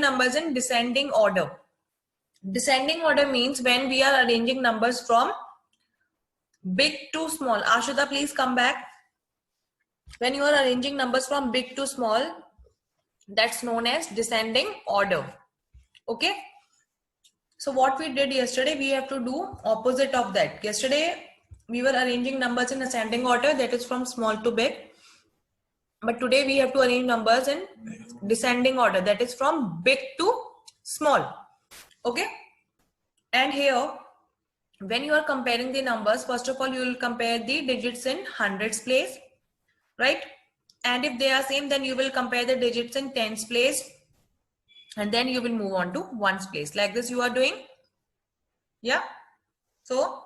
numbers in descending order. Descending order means when we are arranging numbers from big to small. Ashita, please come back. When you are arranging numbers from big to small, that's known as descending order. Okay. So what we did yesterday, we have to do opposite of that. Yesterday, we were arranging numbers in ascending order, that is from small to big. But today we have to arrange numbers in descending order, that is from big to small. Okay. And here, when you are comparing the numbers, first of all, you will compare the digits in hundreds place, right? And if they are same, then you will compare the digits in tens place. And then you will move on to ones place. Like this you are doing. Yeah. So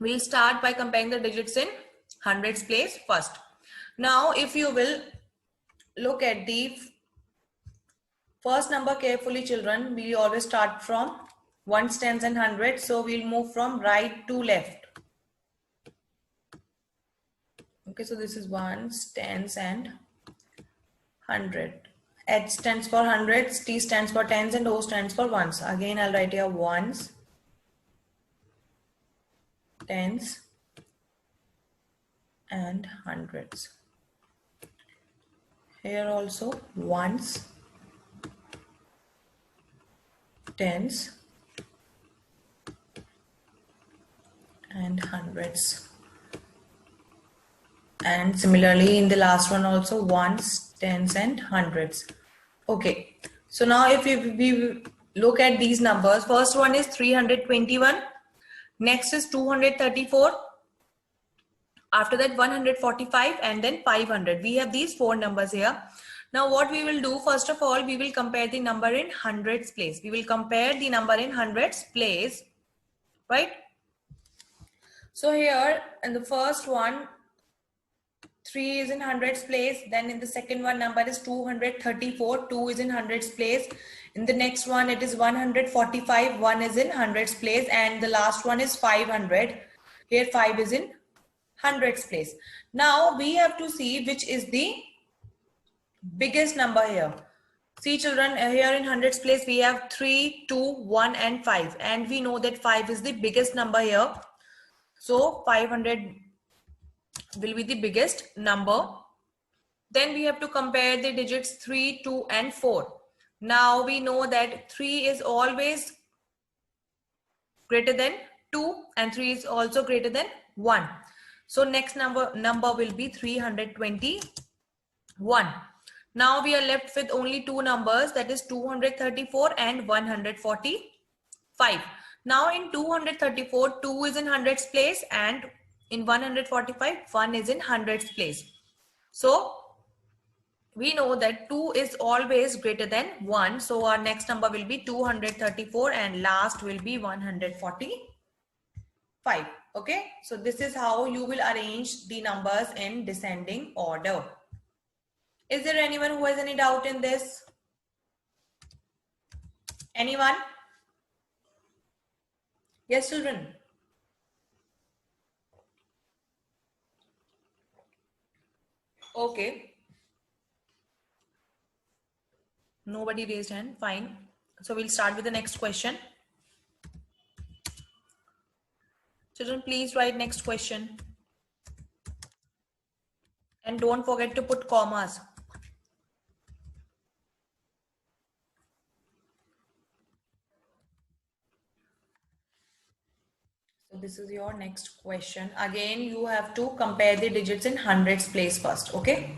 we'll start by comparing the digits in hundreds place first. Now, if you will look at the first number carefully, children, we always start from ones, tens and hundreds. So we'll move from right to left. Okay, so this is ones, tens and 100. H stands for hundreds, T stands for tens, and O stands for ones. Again, I'll write here ones, tens, and hundreds. Here also ones, tens, and hundreds. And similarly in the last one also ones, tens, and hundreds. Okay, so now if we look at these numbers, first one is 321, next is 234, after that 145, and then 500. We have these four numbers here. Now what we will do, first of all, we will compare the number in hundreds place. We will compare the number in hundreds place, right? So here in the first one, 3 is in hundreds place. Then in the second one, number is 234, 2 is in hundreds place. In the next one, it is 145, 1 is in hundreds place. And the last one is 500. Here 5 is in hundreds place. Now we have to see which is the biggest number here. See children, here in hundreds place, we have 3, 2, 1 and 5. And we know that 5 is the biggest number here. So 500 will be the biggest number. Then we have to compare the digits 3, 2 and 4. Now we know that 3 is always greater than 2 and 3 is also greater than 1. So next number will be 321. Now we are left with only two numbers, that is 234 and 145. Now in 234, 2 is in hundreds place, and in 145, 1 is in hundreds place. So we know that 2 is always greater than 1. So our next number will be 234 and last will be 145. Okay. So this is how you will arrange the numbers in descending order. Is there anyone who has any doubt in this? Anyone? Yes, children. Okay. Nobody raised hand. Fine. So we'll start with the next question. Children, please write next question. And don't forget to put commas. So this is your next question. Again, you have to compare the digits in hundreds place first. Okay.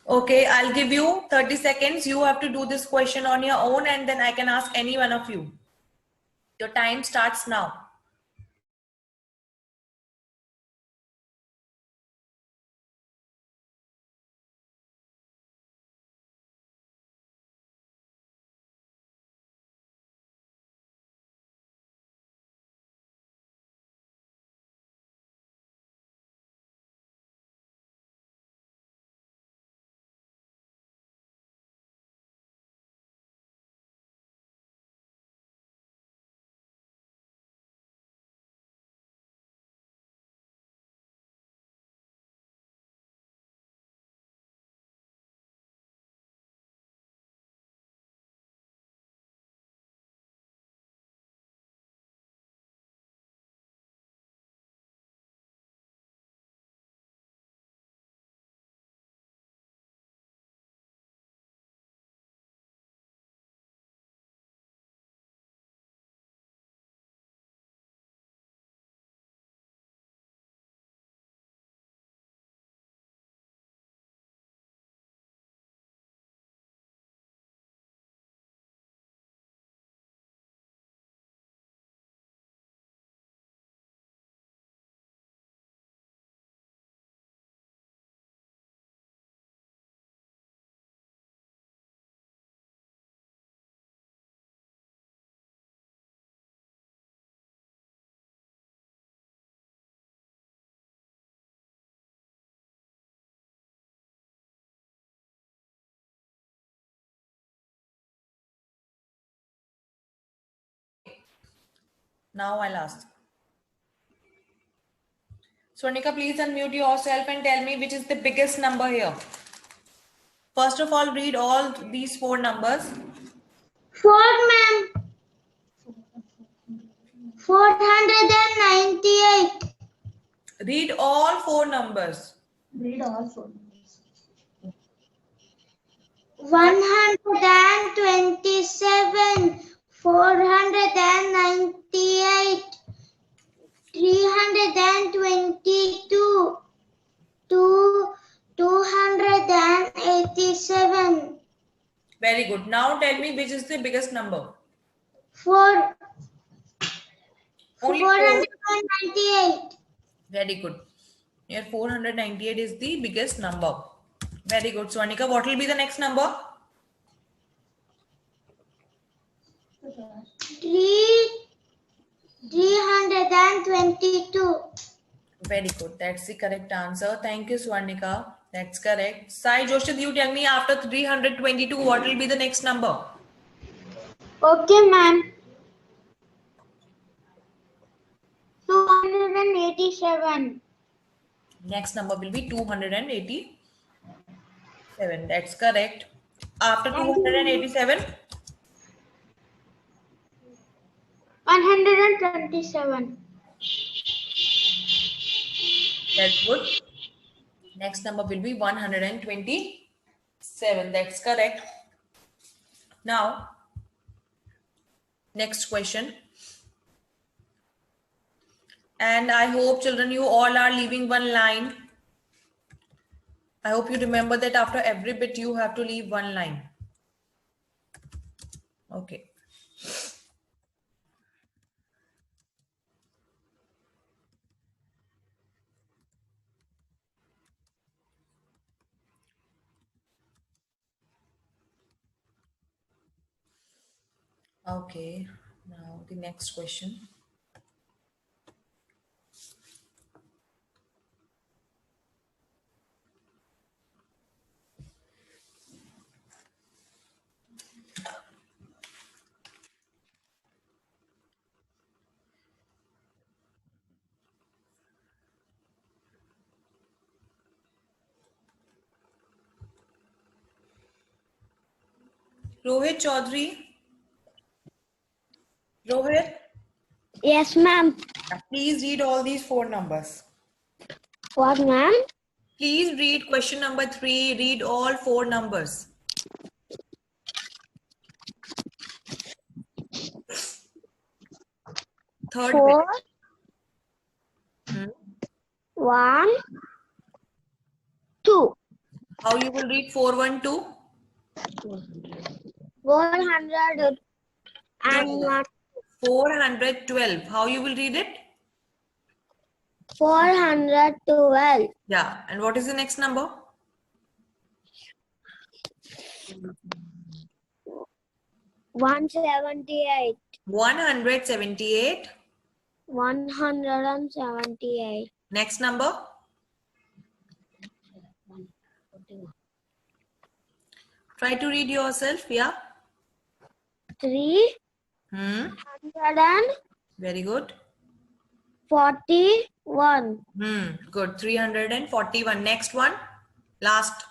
Okay, I'll give you 30 seconds. You have to do this question on your own and then I can ask any one of you. Your time starts now. Now I'll ask. Swarnika, please unmute yourself and tell me which is the biggest number here. First of all, read all these four numbers. 4, ma'am. 498. Read all four numbers. Read all 4. 127, 498, 322, 287. Very good. Now tell me which is the biggest number. 4, Only four. 498. Very good. Here 498 is the biggest number. Very good. Swarnika, what will be the next number? 322. Very good. That's the correct answer. Thank you, Swarnika. That's correct. Sai Joshit, you tell me after 322, what will be the next number? Okay, ma'am. 287. Next number will be 287. That's correct. After 287, 127. that's good. Next number will be 127. That's correct. Now, next question. And I hope, children, you all are leaving one line. I hope you remember that after every bit you have to leave one line. Okay. Okay. Now the next question. Rohit Chaudhary. Rohit, Yes, ma'am. please read all these four numbers. What, ma'am? Please read question number 3. Read all four numbers. Third 4, bit. 1, 2. How you will read 412? 400 and No. 1. 412. How you will read it? 412. Yeah. And what is the next number? 178. 178. 178. Next number? Try to read yourself. Yeah. 341. Very good. Good. 341. Next one. Last.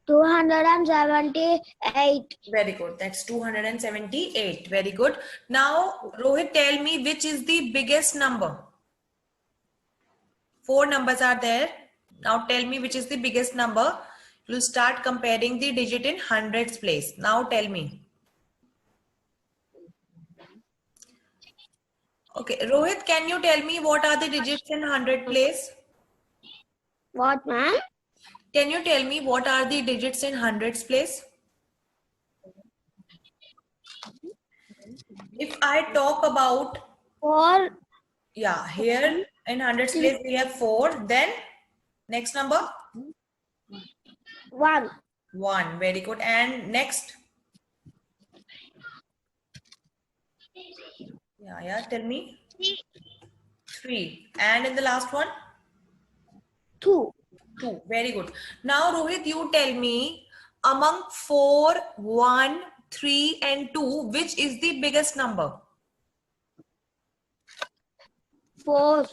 278. Very good. That's 278. Very good. Now, Rohit, tell me which is the biggest number. 4 numbers are there. Now, tell me which is the biggest number. You'll start comparing the digit in hundreds place. Now, tell me. Okay. Rohit, can you tell me what are the digits in 100 place? What, ma'am? Can you tell me what are the digits in hundreds place? If I talk about, 4. yeah, here in hundreds place we have 4. Then next number? 1. 1. Very good. And next? Yeah, tell me. 3. And in the last one? 2. 2. Very good. Now, Rohit, you tell me among 4, 1, 3 and 2, which is the biggest number? 4.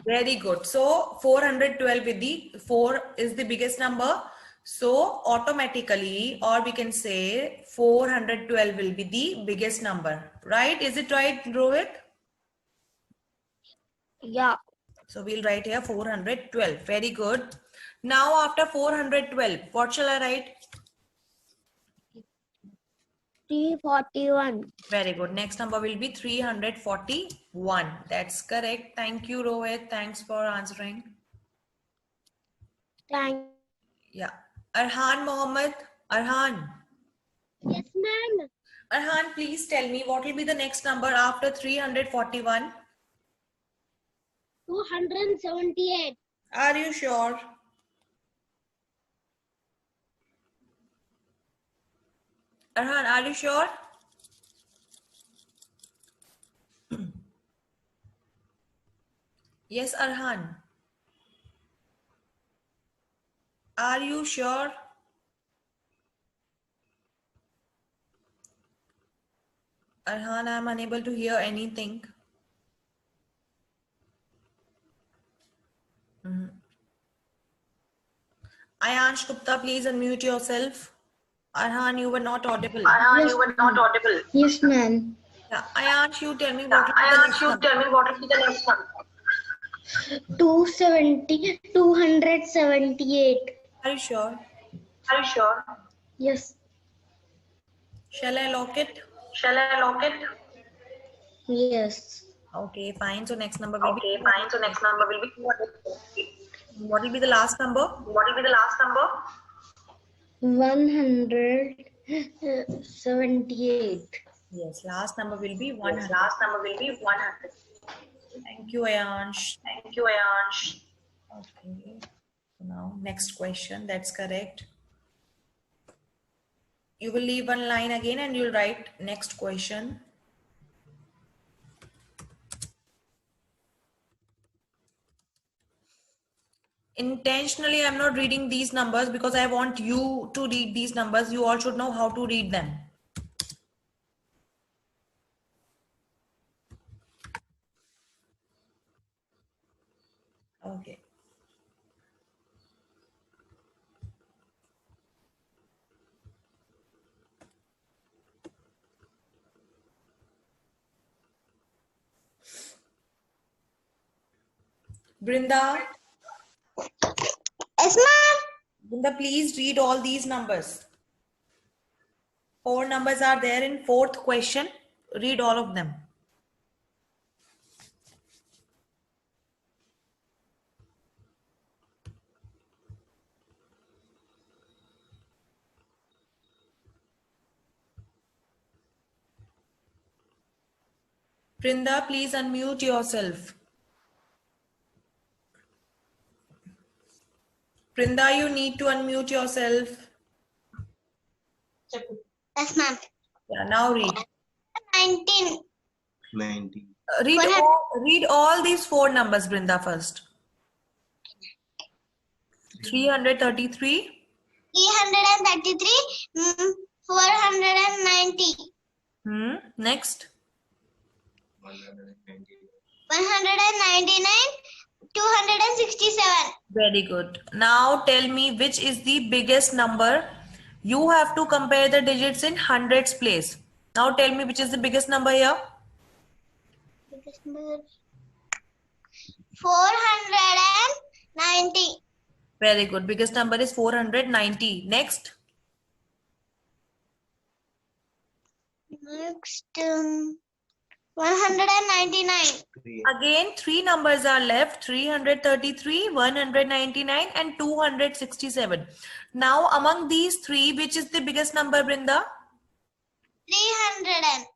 Very good. So 412 with the 4 is the biggest number. So automatically, or we can say 412 will be the biggest number. Right? Is it right, Rohit? Yeah. So we'll write here 412. Very good. Now after 412, what shall I write? 341. Very good. Next number will be 341. That's correct. Thank you, Rohit. Thanks for answering. Thank. Yeah. Arhan Mohammed. Arhan. Yes, ma'am. Arhan, please tell me what will be the next number after 341? 278. Are you sure? Arhan, are you sure? Yes, Arhan. Are you sure? Arhan, I'm unable to hear anything. Ayansh Gupta, please unmute yourself. Arhan, you were not audible. Arhan, Yes, you were not audible. Yes, ma'am. Yeah, Ayansh, you tell me Yeah, what will be the Ayansh, next you number. tell me what will be the next one. 278. Are you sure? Are you sure? Yes. Shall I lock it? Shall I lock it? Yes. Okay, fine. So next number will Okay, be fine. So next number will be what will be the last number? what will be the last number? 178. Yes, last number will be Yes, 100. last number will be 100. Thank you, Ayansh. Thank you, Ayansh. Okay. Now, next question. That's correct. You will leave one line again and you'll write next question. Intentionally, I'm not reading these numbers because I want you to read these numbers. You all should know how to read them. Okay. Brinda, Yes, ma'am. Brinda, please read all these numbers. 4 numbers are there in 4th question. Read all of them. Brinda, please unmute yourself. Brinda, you need to unmute yourself. Yes, ma'am. Yeah, now read. 19. 90. Read all these 4 numbers, Brinda, first. 333. 333. 490. Next. 190. 199. 267. Very good. Now tell me which is the biggest number. You have to compare the digits in hundreds place. Now tell me which is the biggest number here. 490. Very good. Biggest number is 490. Next. Next, 199. Again, 3 numbers are left. 333, 199 and 267. Now among these 3, which is the biggest number, Brinda? 300.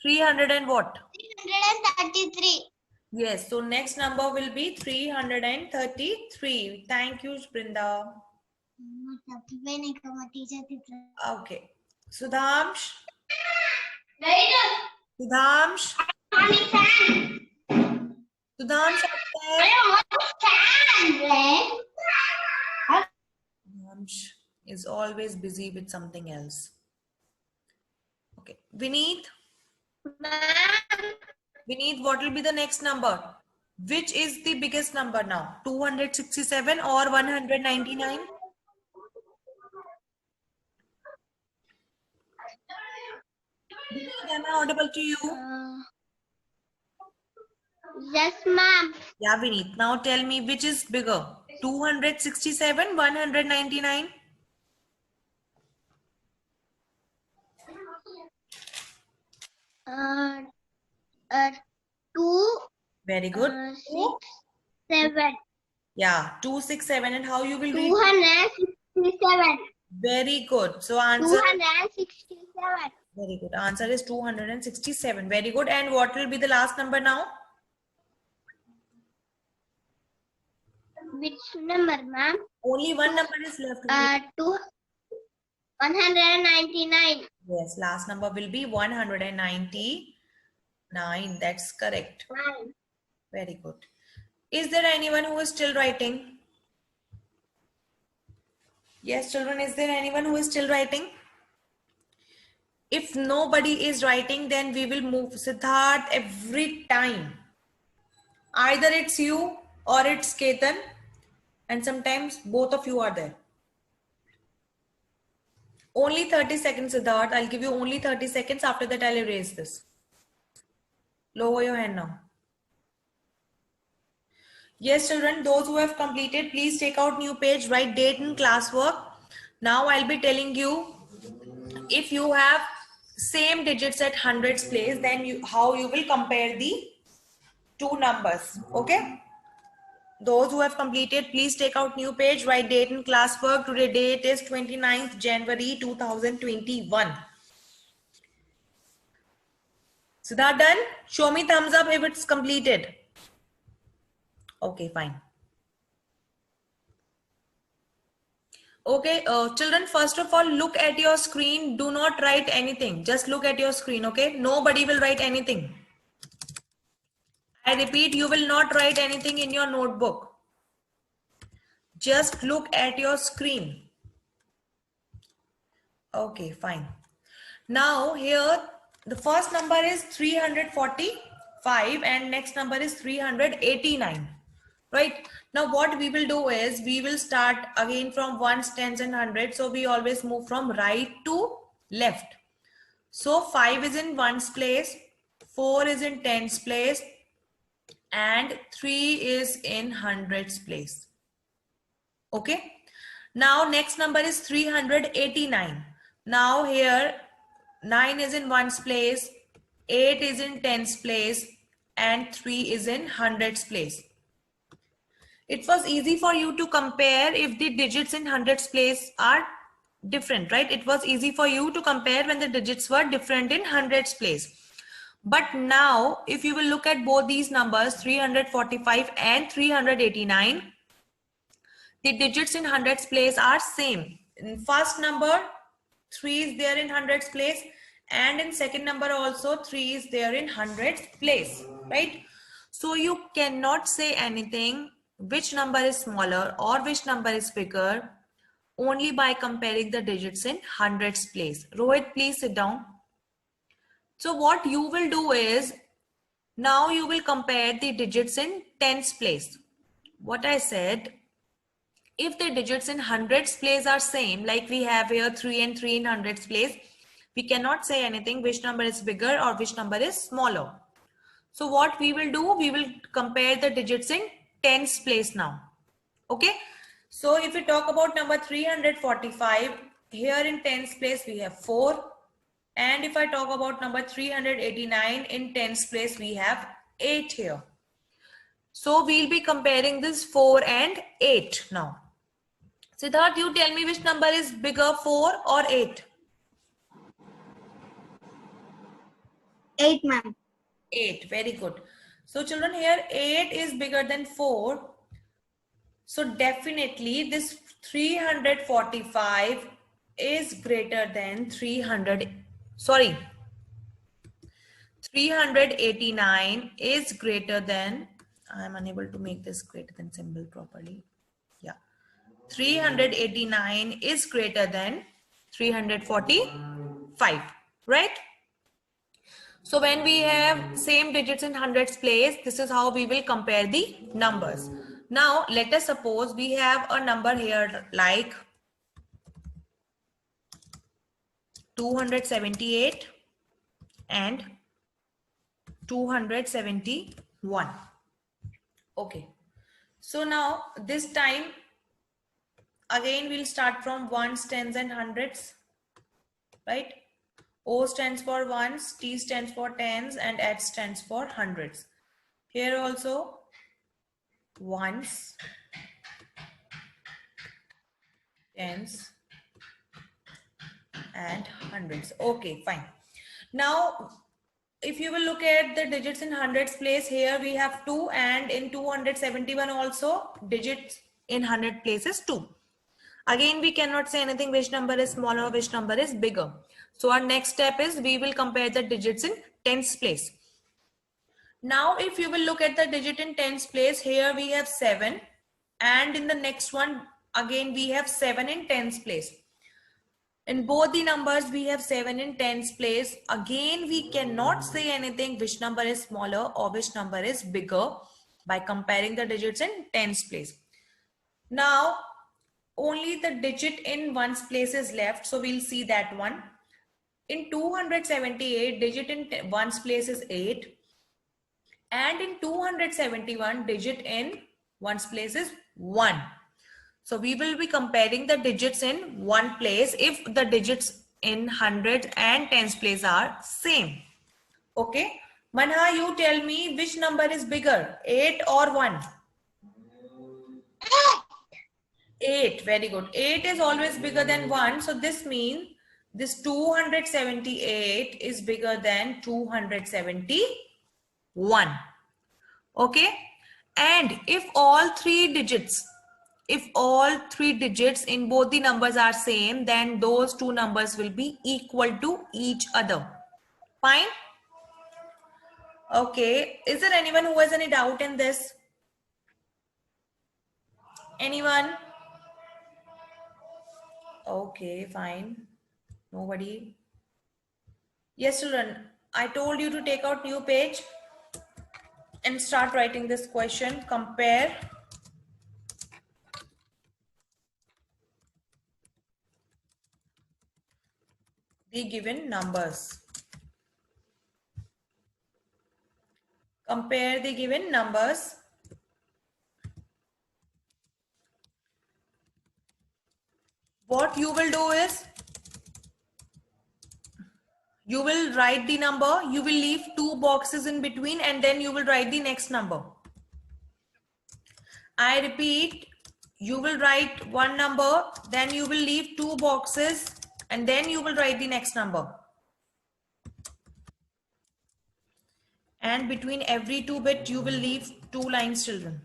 300 and what? 333. Yes. So next number will be 333. Thank you, Brinda. Okay. Sudhamsh. Sudhamsh. Sudhamsh. Sudhamsh is always busy with something else. Okay. Vineet, Ma'am, what will be the next number? Which is the biggest number now? 267 or 199? Vineet, am I audible to you? yes, ma'am. Yeah, Vineet. Now tell me which is bigger? 267, 199? Two, Very good. 6, 7. Yeah, 267. And how you will read? 267. Very good. So answer. 267. Very good. Answer is 267. Very good. And what will be the last number now? Which number, ma'am? Only one number is left. 199. Yes, last number will be 199. That's correct. 9. Very good. Is there anyone who is still writing? Yes, children, is there anyone who is still writing? If nobody is writing, then we will move Siddharth every time. Either it's you or it's Ketan, and sometimes both of you are there. Only 30 seconds, Siddharth. I'll give you only 30 seconds. After that, I'll erase this. Lower your hand now. Yes, children, those who have completed, please take out new page, write date and classwork. Now I'll be telling you, if you have same digits at hundreds place, then how you will compare the two numbers. Okay? Those who have completed, please take out new page, write date and classwork. Today date is 29th January 2021. Siddharth done? Show me thumbs up if it's completed. Okay, fine. Okay, children, first of all, look at your screen. Do not write anything. Just look at your screen, okay? Nobody will write anything. I repeat, you will not write anything in your notebook. Just look at your screen. Okay, fine. Now here, the first number is 345 and next number is 389. Right? Now what we will do is, we will start again from ones, tens and hundreds. So we always move from right to left. So 5 is in ones place, 4 is in tens place, and 3 is in hundreds place. Okay. Now next number is 389. Now here 9 is in ones place, 8 is in tens place, and 3 is in hundreds place. It was easy for you to compare if the digits in hundreds place are different, right? It was easy for you to compare when the digits were different in hundreds place. But now, if you will look at both these numbers, 345 and 389, the digits in hundreds place are same. In first number, 3 is there in hundreds place, and in second number also 3 is there in hundreds place, right? So you cannot say anything which number is smaller or which number is bigger only by comparing the digits in hundreds place. Rohit, please sit down. So what you will do is, now you will compare the digits in tens place. What I said, if the digits in hundreds place are same, like we have here 3 and 3 in hundreds place, we cannot say anything which number is bigger or which number is smaller. So what we will do, we will compare the digits in tens place now. Okay. So if we talk about number 345, here in tens place we have 4. And if I talk about number 389, in tens place we have 8 here. So we'll be comparing this 4 and 8 now. Siddharth, you tell me which number is bigger, 4 or 8? 8, ma'am. 8, very good. So children, here 8 is bigger than 4. So definitely this 345 is greater than 389 is greater than, I am unable to make this greater than symbol properly. Yeah. 389 is greater than 345, right? So when we have same digits in hundreds place, this is how we will compare the numbers. Now let us suppose we have a number here like 278 and 271. Okay. So now this time again we'll start from ones, tens and hundreds, right? O stands for ones, T stands for tens, and H stands for hundreds. Here also ones, tens, and hundreds. Okay, fine. Now, if you will look at the digits in hundreds place, here we have 2, and in 271 also digits in 100 places 2. Again, we cannot say anything which number is smaller, which number is bigger. So our next step is we will compare the digits in tens place. Now, if you will look at the digit in tens place, here we have 7, and in the next one again we have 7 in tens place. In both the numbers we have 7 in tens place. Again, we cannot say anything which number is smaller or which number is bigger by comparing the digits in tens place. Now, only the digit in ones place is left, so we'll see that one. In 278, digit in ones place is 8, and in 271, digit in ones place is 1. So we will be comparing the digits in one place if the digits in hundreds and tens place are same. Okay. Manha, you tell me which number is bigger, 8 or 1? 8. Very good. 8 is always bigger than 1. So this means this 278 is bigger than 271. Okay. And if all three digits in both the numbers are same, then those two numbers will be equal to each other. Fine. Okay. Is there anyone who has any doubt in this? Anyone? Okay, fine. Nobody. Yes, children. I told you to take out new page and start writing this question. Compare the given numbers. Compare the given numbers. What you will do is, you will write the number, you will leave 2 boxes in between, and then you will write the next number. I repeat, you will write one number, then you will leave 2 boxes, and then you will write the next number. And between every 2 bit, you will leave 2 lines, children.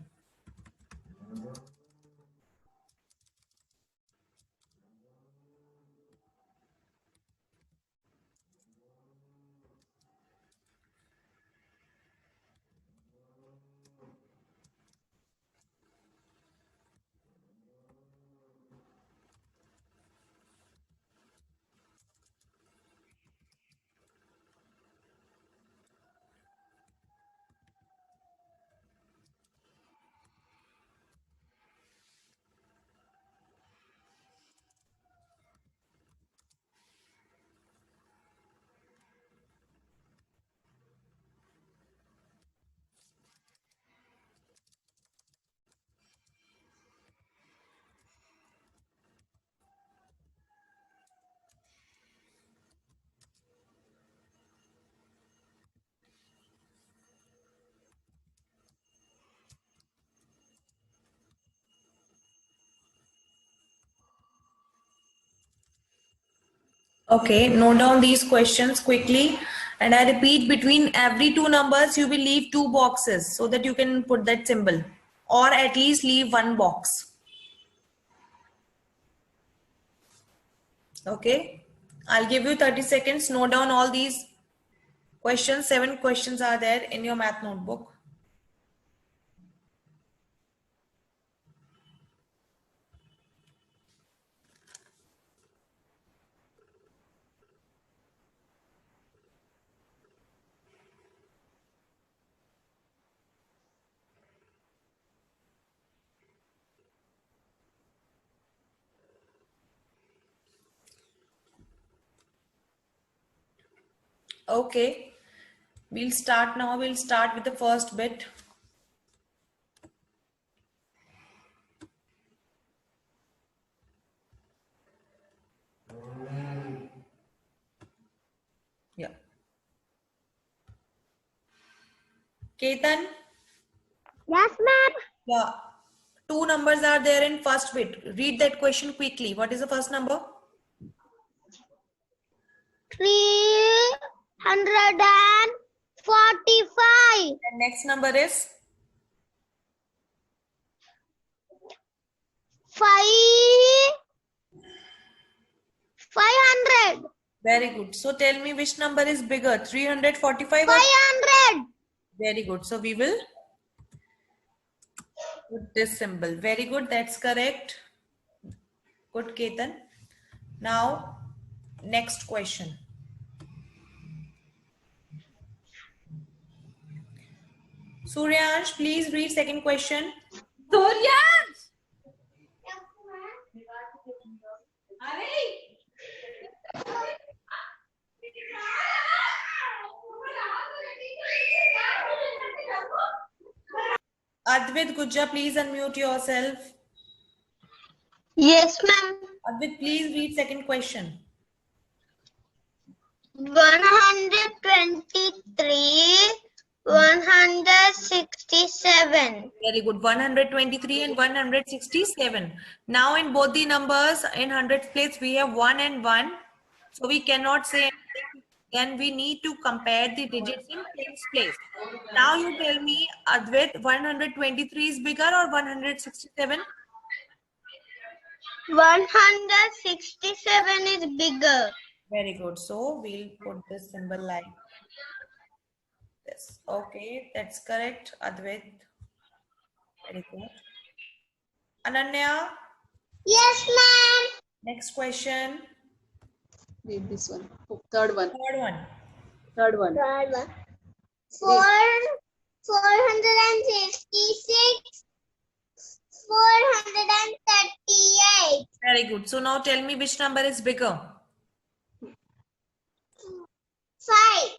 Okay, note down these questions quickly. And I repeat, between every 2 numbers, you will leave 2 boxes so that you can put that symbol, or at least leave 1 box. Okay, I'll give you 30 seconds. Note down all these questions. 7 questions are there in your math notebook. Okay. We'll start now. We'll start with the first bit. Yeah. Ketan? Yes, ma'am. Yeah. Two numbers are there in first bit. Read that question quickly. What is the first number? 345. And next number is? 500. Very good. So tell me which number is bigger, 345 or? 500. Very good. So we will put this symbol. Very good. That's correct. Good, Ketan. Now, next question. Suryansh, please read second question. Suryansh! Advait Gujja, please unmute yourself. Yes, ma'am. Advait, please read second question. 123, 167. Very good. 123 and 167. Now in both the numbers in hundreds place we have 1 and 1. So we cannot say anything. Then we need to compare the digits in tens place. Now you tell me, Advait, 123 is bigger or 167? 167 is bigger. Very good. So we'll put this symbol like this. Okay, that's correct, Advait. Very good. Ananya, Yes, ma'am. next question. Read this one. Third one. Third one. Third one. 456, 438. Very good. So now tell me which number is bigger. 5.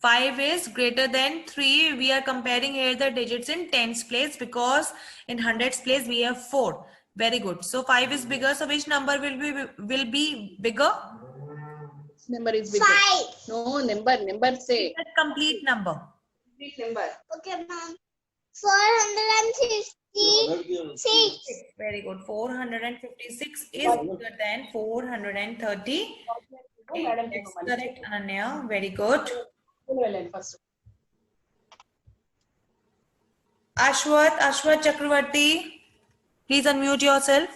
5 is greater than 3. We are comparing here the digits in tens place because in hundreds place we have 4. Very good. So 5 is bigger. So which number will be bigger? This number is bigger. 5. No, number say. The complete number. Complete number. Okay, ma'am. 456. Very good. 456 is bigger than 430. That's correct, Ananya. Very good. Ashwat Chakravarti, please unmute yourself.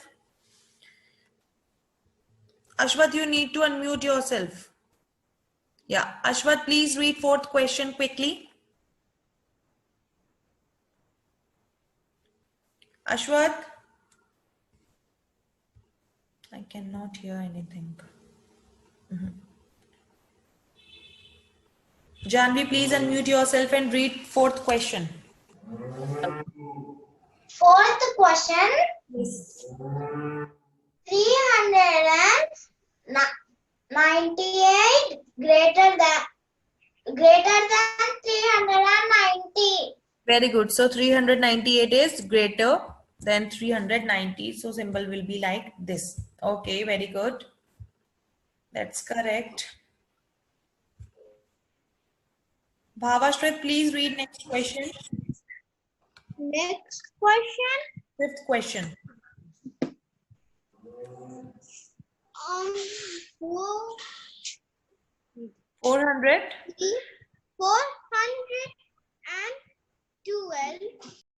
Ashwat, you need to unmute yourself. Yeah, Ashwat, please read fourth question quickly. Ashwat, I cannot hear anything. Janvi, please unmute yourself and read fourth question. Fourth question. Yes. 398 greater than 390. Very good. So 398 is greater than 390. So symbol will be like this. Okay, very good. That's correct. Bhavashrit, please read next question. Next question. Fifth question. 400. 4